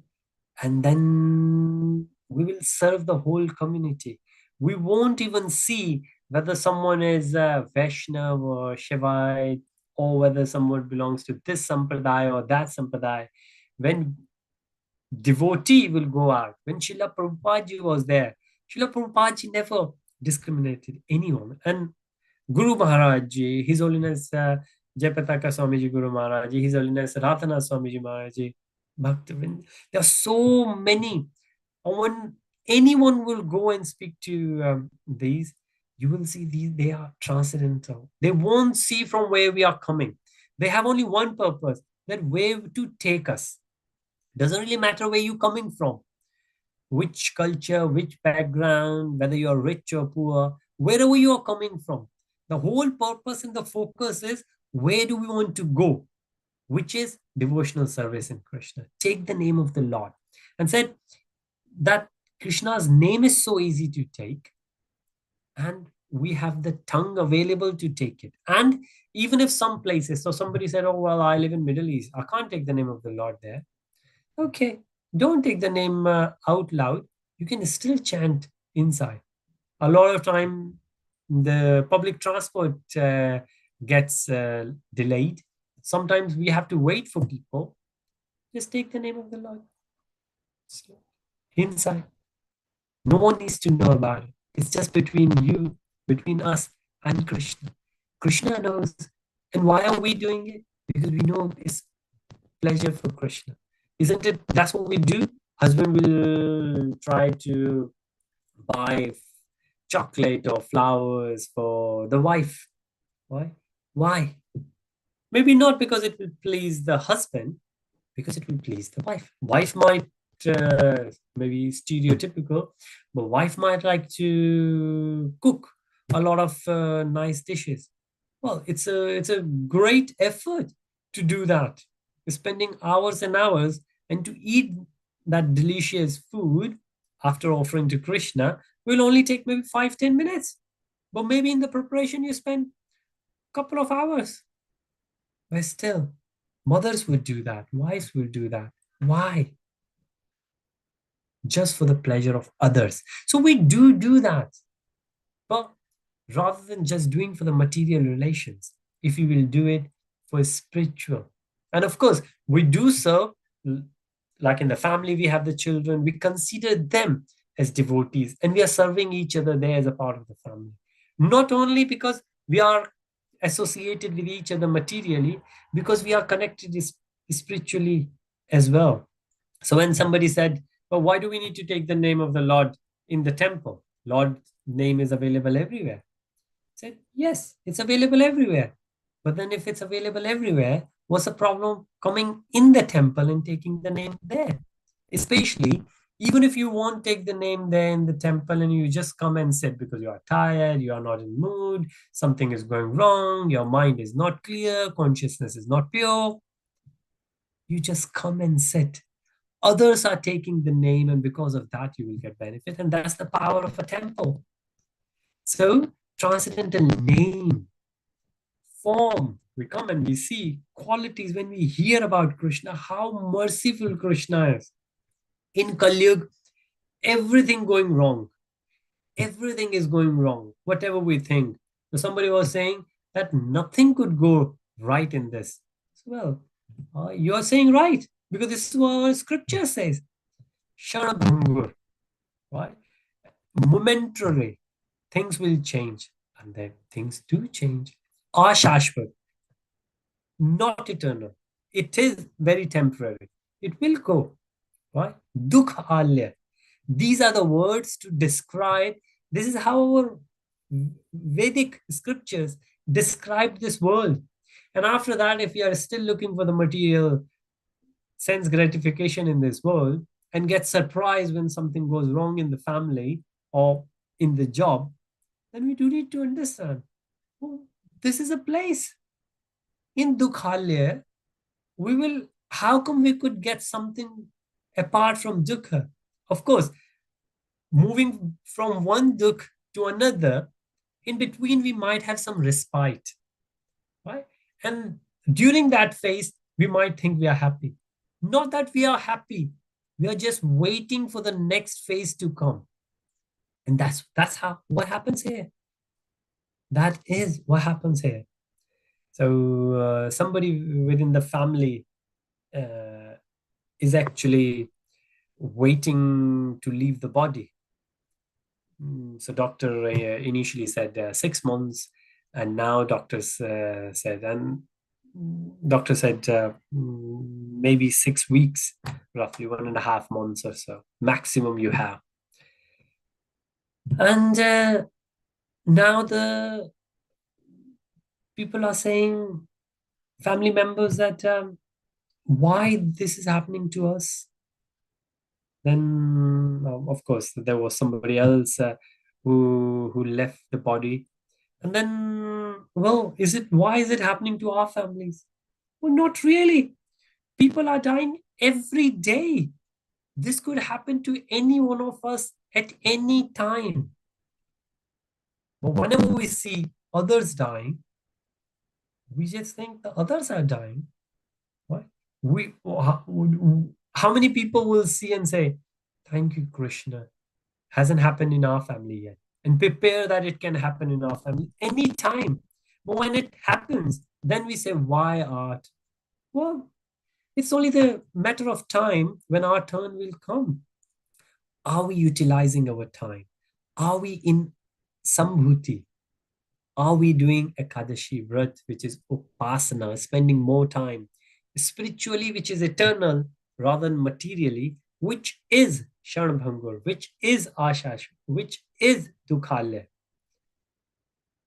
And then we will serve the whole community. We won't even see whether someone is a Vaishnav or Shaivite, or whether someone belongs to this sampradaya or that sampradaya. When devotee will go out, when Srila Prabhupada was there, Srila Prabhupada never discriminated anyone. And Guru Maharaj Ji, His Holiness Jayapataka Swamiji Guru Maharaj Ji, His Holiness Ratana Swamiji Maharaj Ji, Bhaktivinoda. There are so many. And when anyone will go and speak to these, you will see these, they are transcendental. They won't see from where we are coming. They have only one purpose, that where to take us. Doesn't really matter where you're coming from, which culture, which background, whether you're rich or poor, wherever you are coming from. The whole purpose and the focus is where do we want to go, which is devotional service in Krishna. Take the name of the Lord. And said that Krishna's name is so easy to take, and we have the tongue available to take it. And even if some places, so somebody said, oh, well, I live in Middle East, I can't take the name of the Lord there. Okay, don't take the name out loud. You can still chant inside. A lot of time, the public transport gets delayed. Sometimes we have to wait for people. Just take the name of the Lord inside. No one needs to know about it. It's just between you, between us and Krishna. Krishna knows. And why are we doing it? Because we know it's pleasure for Krishna. Isn't it? That's what we do. Husband will try to buy chocolate or flowers for the wife. Why? Why? Maybe not because it will please the husband, because it will please the wife. Wife might maybe stereotypical, but wife might like to cook a lot of nice dishes. Well, it's a great effort to do that. Spending hours and hours and to eat that delicious food after offering to Krishna will only take maybe 5-10 minutes. But maybe in the preparation you spend a couple of hours. But still, mothers would do that, wives would do that. Why? Just for the pleasure of others. So we do that. But rather than just doing for the material relations, if we will do it for spiritual. And of course, we do serve, like in the family, we have the children, we consider them as devotees, and we are serving each other there as a part of the family. Not only because we are associated with each other materially, because we are connected spiritually as well. So when somebody said, well, why do we need to take the name of the Lord in the temple? Lord's name is available everywhere. I said, yes, it's available everywhere. But then if it's available everywhere, what's the problem coming in the temple and taking the name there? Especially, even if you won't take the name there in the temple and you just come and sit because you are tired, you are not in mood, something is going wrong, your mind is not clear, consciousness is not pure, you just come and sit. Others are taking the name, and because of that, you will get benefit. And that's the power of a temple. So, transcendental name, form, we come and we see qualities when we hear about Krishna, how merciful Krishna is. In Kali Yuga, everything going wrong. Everything is going wrong, whatever we think. So somebody was saying that nothing could go right in this? Well, you are saying right, because this is what our scripture says. Shanabhangur, right? Momentarily, things will change, and then things do change. Ashashvat, not eternal. It is very temporary. It will go, right? Dukh alya. These are the words to describe. This is how our Vedic scriptures describe this world. And after that, if you are still looking for the material sense gratification in this world and get surprised when something goes wrong in the family or in the job, then we do need to understand, oh, this is a place. In Dukhalya, we will, how come we could get something apart from Dukha? Of course, moving from one Dukh to another, in between we might have some respite, right? And during that phase, we might think we are happy. Not that we are happy, we are just waiting for the next phase to come. And that's how what happens here. That is what happens here. So somebody within the family uh, is actually waiting to leave the body. So doctor initially said 6 months, and now doctors said, and doctor said maybe 6 weeks, roughly 1.5 months or so, maximum you have. And now the people are saying, family members, that why this is happening to us. Then, of course, there was somebody else who left the body. And then, well, why is it happening to our families? Well, not really. People are dying every day. This could happen to any one of us at any time. But whenever we see others dying, we just think the others are dying. Right? How many people will see and say, thank you, Krishna. Hasn't happened in our family yet. And prepare that it can happen in our family anytime. But when it happens, then we say, why art? Well, it's only the matter of time when our turn will come. Are we utilizing our time? Are we in Sambhuti? Are we doing Ekadashi Vrat, which is Upasana, spending more time spiritually, which is eternal, rather than materially, which is Shanabhangur, which is Ashash, which is Dukhalya?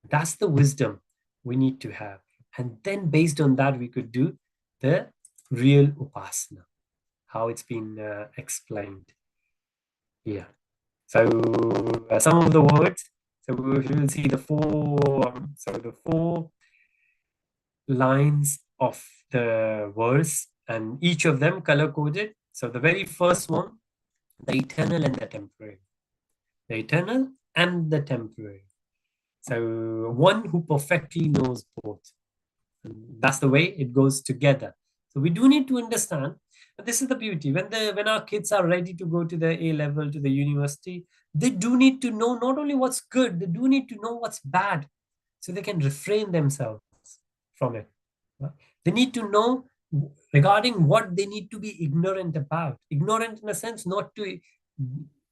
That's the wisdom we need to have. And then based on that, we could do the real Upasana, how it's been explained here. So some of the words, so we will see the four lines of the verse, and each of them color coded. So the very first one, the eternal and the temporary. The eternal and the temporary. So one who perfectly knows both. And that's the way it goes together. So we do need to understand, and this is the beauty. When our kids are ready to go to the A level, to the university, they do need to know not only what's good, they do need to know what's bad, so they can refrain themselves from it. Right? They need to know regarding what they need to be ignorant about. Ignorant in a sense, not to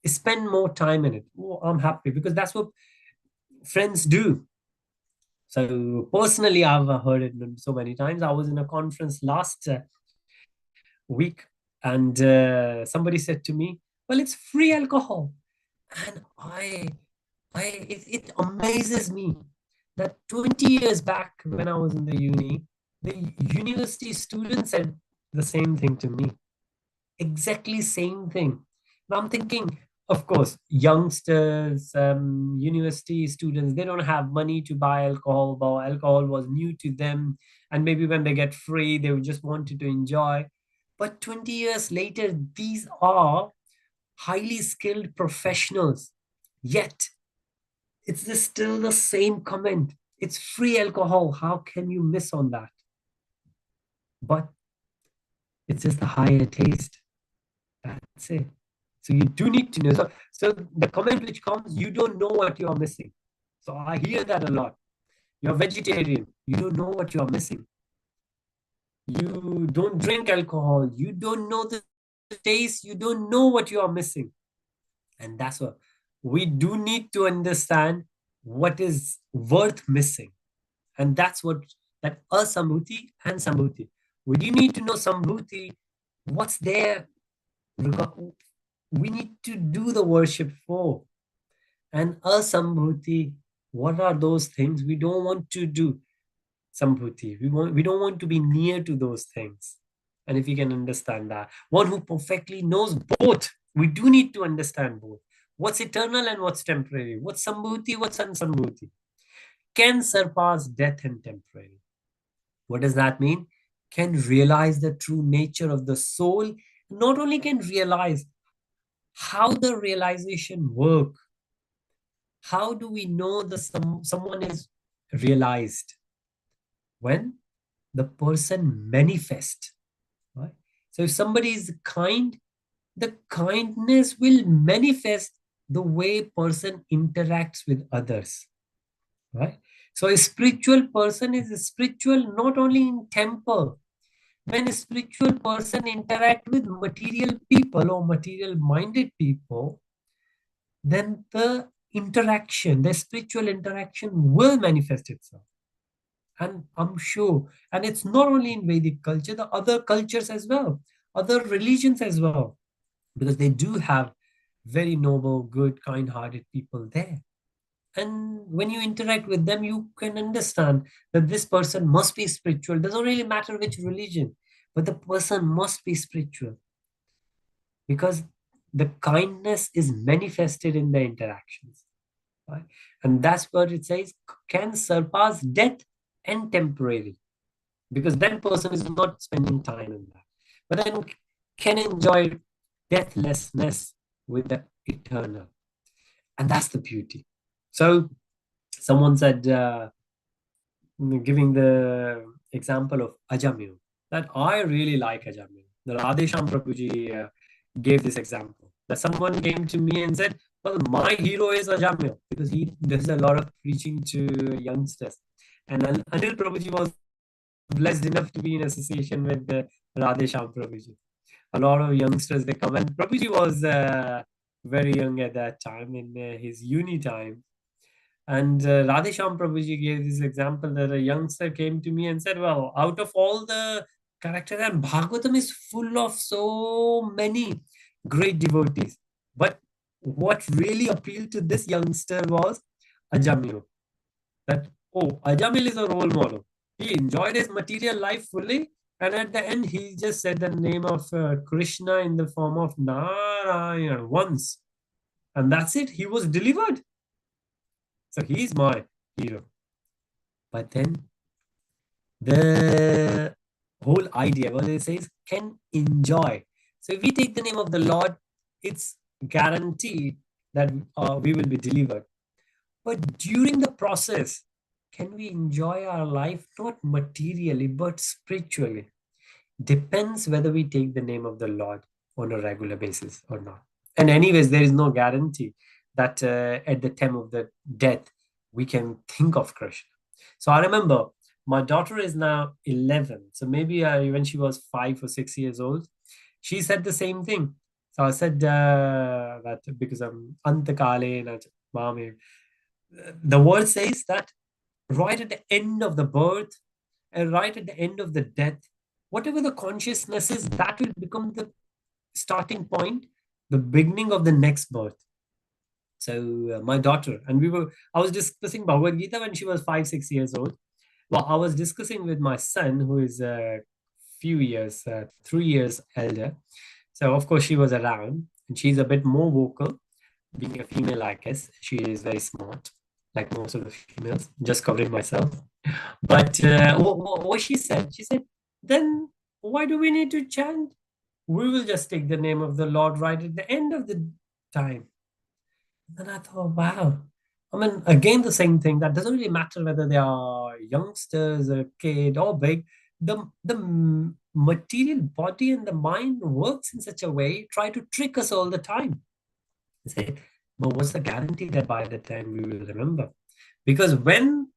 spend more time in it. Oh, I'm happy, because that's what friends do. So personally, I've heard it so many times. I was in a conference last week, and somebody said to me, "Well, it's free alcohol," and it amazes me that 20 years back when I was in the uni, the university students said the same thing to me, exactly same thing. And I'm thinking, of course, youngsters, university students, they don't have money to buy alcohol, but alcohol was new to them. And maybe when they get free, they would just wanted to enjoy. But 20 years later, these are highly skilled professionals. Yet, it's still the same comment. It's free alcohol. How can you miss on that? But it's just a higher taste. That's it. So you do need to know. So the comment which comes, you don't know what you are missing. So I hear that a lot. You're vegetarian. You don't know what you are missing. You don't drink alcohol. You don't know the taste. You don't know what you are missing. And that's what we do need to understand what is worth missing. And that's what that asambhuti and sambhuti. We do need to know sambhuti, what's there. We need to do the worship for. And asambhuti, what are those things we don't want to do? Sambhuti. We don't want to be near to those things. And if you can understand that, one who perfectly knows both, we do need to understand both. What's eternal and what's temporary? What's sambhuti, what's ansambhuti? Can surpass death and temporary. What does that mean? Can realize the true nature of the soul. Not only can realize how the realization work. How do we know that someone is realized? When the person manifests. Right? So if somebody is kind, the kindness will manifest the way person interacts with others. Right? So a spiritual person is a spiritual not only in temple. When a spiritual person interact with material people or material minded people, then the spiritual interaction will manifest itself. And I'm sure, and it's not only in Vedic culture, the other cultures as well, other religions as well, because they do have very noble, good, kind-hearted people there. And when you interact with them, you can understand that this person must be spiritual. It doesn't really matter which religion, but the person must be spiritual because the kindness is manifested in the interactions. Right? And that's what it says can surpass death and temporary, because then person is not spending time in that, but then can enjoy deathlessness with the eternal. And that's the beauty. So someone said, giving the example of Ajamil, that I really like Ajamil. The Radhesham Prabhuji gave this example. That someone came to me and said, well, my hero is Ajamil because he does a lot of preaching to youngsters. And Anil Prabhuji was blessed enough to be in association with Radhesham Prabhuji. A lot of youngsters, they come, and Prabhuji was very young at that time in his uni time. And Radhesham Prabhuji gave this example that a youngster came to me and said, well, out of all the characters, and Bhagavatam is full of so many great devotees. But what really appealed to this youngster was Ajamil. That, oh, Ajamil is a role model. He enjoyed his material life fully. And at the end, he just said the name of Krishna in the form of Narayan once. And that's it. He was delivered. So he's my hero. But then the whole idea, what it says, can enjoy. So if we take the name of the Lord, it's guaranteed that we will be delivered. But during the process, can we enjoy our life not materially but spiritually? Depends whether we take the name of the Lord on a regular basis or not. And anyways, there is no guarantee that at the time of the death we can think of Krishna. So I remember my daughter is now 11. So maybe when she was 5 or 6 years old, she said the same thing. So I said that because I'm Antakale and Mami. The word says that right at the end of the birth and right at the end of the death, whatever the consciousness is, that will become the starting point, the beginning of the next birth. So my daughter and I was discussing Bhagavad Gita when she was 5, 6 years old. Well, I was discussing with my son, who is a few years, 3 years elder. So of course she was around, and she's a bit more vocal, being a female, I guess. She is very smart, like most of the females. Just covering myself. But what she said, then why do we need to chant? We will just take the name of the Lord right at the end of the time. And I thought, wow. I mean, again, the same thing. That doesn't really matter whether they are youngsters, a kid, or big. The material body and the mind works in such a way, try to trick us all the time. Say, but what's the guarantee that by the time we will remember? Because when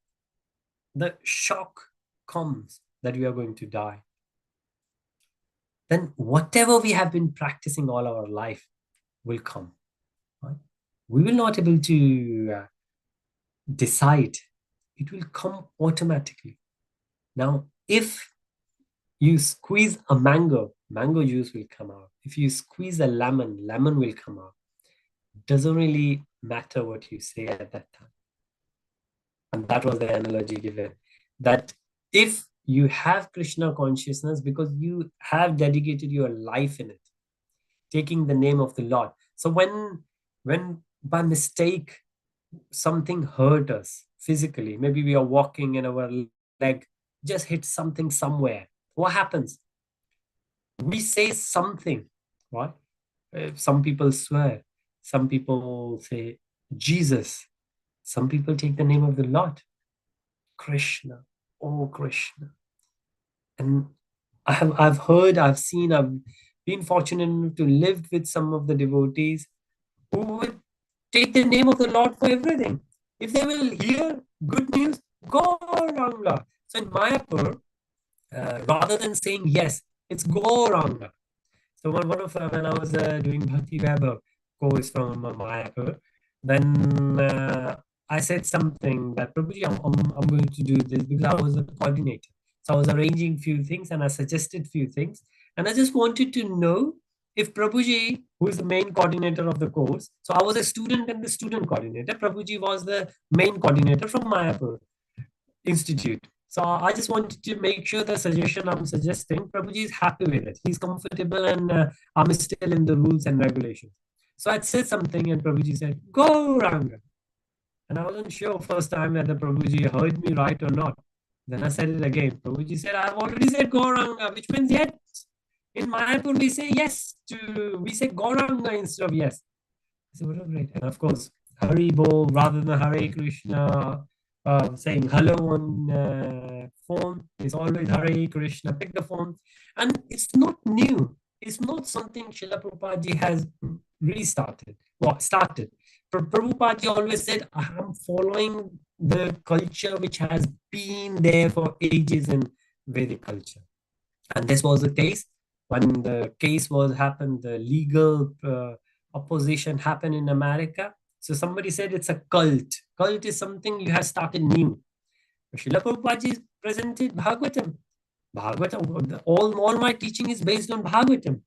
the shock comes that we are going to die, then whatever we have been practicing all our life will come. Right? We will not able to decide. It will come automatically. Now, if you squeeze a mango, mango juice will come out. If you squeeze a lemon, lemon will come out. It doesn't really matter what you say at that time. And that was the analogy given. That if you have Krishna consciousness because you have dedicated your life in it, taking the name of the Lord. So when by mistake something hurt us physically, maybe we are walking and our leg just hit something somewhere, what happens? We say something, right? Some people swear, some people say Jesus, some people take the name of the Lord, Krishna, oh Krishna. And I've heard, I've seen, I've been fortunate to live with some of the devotees who would take the name of the Lord for everything. If they will hear good news, Gauranga. So in Mayapur, rather than saying yes, it's Gauranga. So when I was doing Bhakti Vaibhav course from Mayapur, then I said something that probably I'm going to do this because I was a coordinator. So I was arranging few things and I suggested few things. And I just wanted to know if Prabhuji, who is the main coordinator of the course, so I was a student and the student coordinator. Prabhuji was the main coordinator from Mayapur Institute. So I just wanted to make sure the suggestion I'm suggesting, Prabhuji is happy with it. He's comfortable and I'm still in the rules and regulations. So I said something and Prabhuji said, go Ranga. And I wasn't sure first time whether Prabhuji heard me right or not. Then I said it again. Prabhuji said, I've already said Gauranga, which means yes. In Mayapur, we say yes we say Gauranga instead of yes. I said, what a great. And of course, Hari Bol rather than Hare Krishna, saying hello on phone is always Hare Krishna. Pick the phone. And it's not new. It's not something Srila Prabhupada has restarted or started. Prabhupada always said, I'm following the culture which has been there for ages in Vedic culture. And this was the case when the case was happened, the legal opposition happened in America. So somebody said it's a cult. Cult is something you have started new. Srila Prabhupada presented Bhagavatam. Bhagavatam, all my teaching is based on Bhagavatam.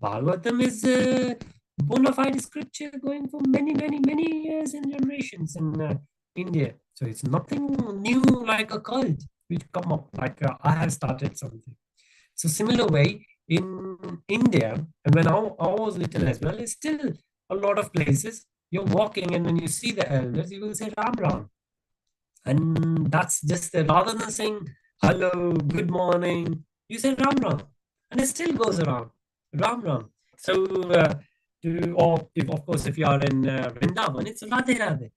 Bhagavatam is a bona fide scripture going for many, many, many years and generations in India. So it's nothing new like a cult which come up like I have started something. So similar way in India, and when I was little as well, it's still a lot of places you're walking and when you see the elders, you will say Ram Ram. And that's just rather than saying hello, good morning, you say Ram Ram. And it still goes around, Ram Ram. So, or if of course, if you are in Vrindavan, it's Radhe Radhe,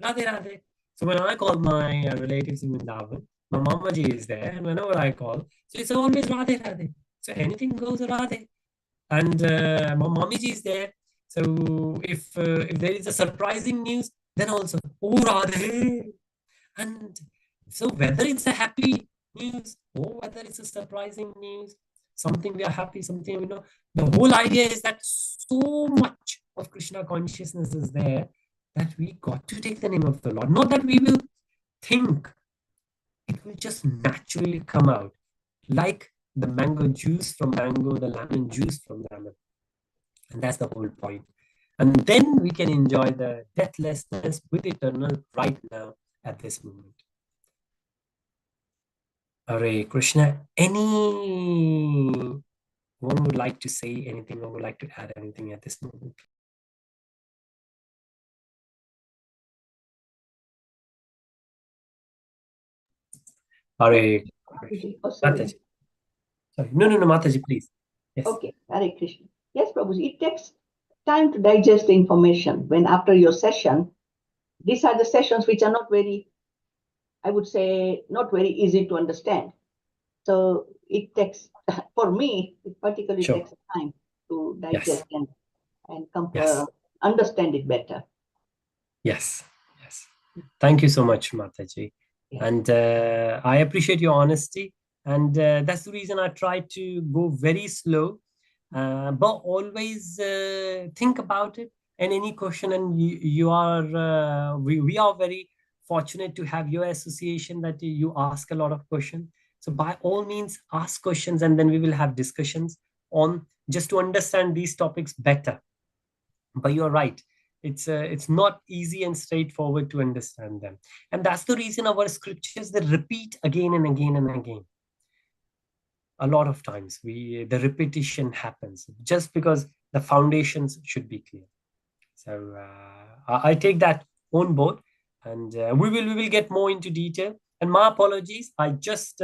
Radhe Radhe. So when I call my relatives in Vrindavan, my Mamaji is there, and whenever I call, so it's always Radhe Radhe. So anything goes Radhe. And my Mamiji is there. So if there is a surprising news, then also, oh Radhe. And so whether it's a happy news or whether it's a surprising news, something we are happy, something we know, the whole idea is that so much of Krishna consciousness is there that we got to take the name of the Lord. Not that we will think, it will just naturally come out. Like the mango juice from mango, the lemon juice from lemon. And that's the whole point. And then we can enjoy the deathlessness with eternal right now at this moment. Hare Krishna. Anyone would like to say anything or would like to add anything at this moment? Hare Krishna. Oh, sorry. Mataji. Sorry. No, Mataji, please. Yes. Okay, Hare Krishna. Yes, Prabhuji, it takes time to digest the information. When after your session, these are the sessions which are not very, I would say, not very easy to understand. So it takes, for me, it particularly Sure. takes time to digest Yes. and Yes. understand it better. Yes. Yes. Thank you so much, Mataji. Yes. And I appreciate your honesty. And that's the reason I try to go very slow, but always think about it. And any question, and you are, we are very fortunate to have your association that you ask a lot of questions. So by all means, ask questions, and then we will have discussions on just to understand these topics better. But you're right, it's not easy and straightforward to understand them, and that's the reason our scriptures, they repeat again and again and again. A lot of times the repetition happens just because the foundations should be clear. So I take that on board, and we will get more into detail. And my apologies, I just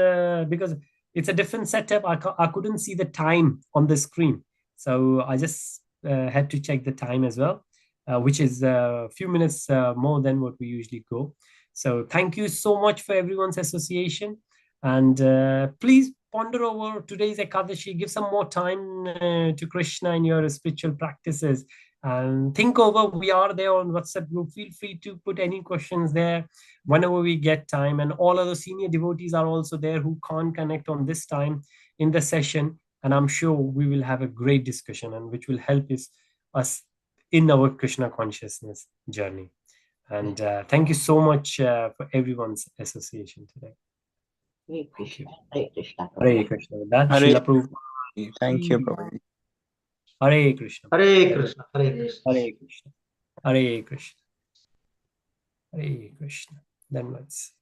because it's a different setup, I couldn't see the time on the screen, so I just had to check the time as well, which is a few minutes more than what we usually go. So thank you so much for everyone's association, and please ponder over today's Ekadashi. Give some more time to Krishna in your spiritual practices, and think over. We are there on WhatsApp group. Feel free to put any questions there whenever we get time. And all other senior devotees are also there who can't connect on this time in the session. And I'm sure we will have a great discussion, and which will help us in our Krishna consciousness journey. And thank you so much for everyone's association today. Hare Krishna. Hare Krishna. Hare Krishna. With that, Hare- Srila Prabhupada. Thank you, Prabhuji. Hare Krishna. Hare Krishna. Hare Krishna. Hare Krishna. Hare Krishna. Hare Krishna. Then let's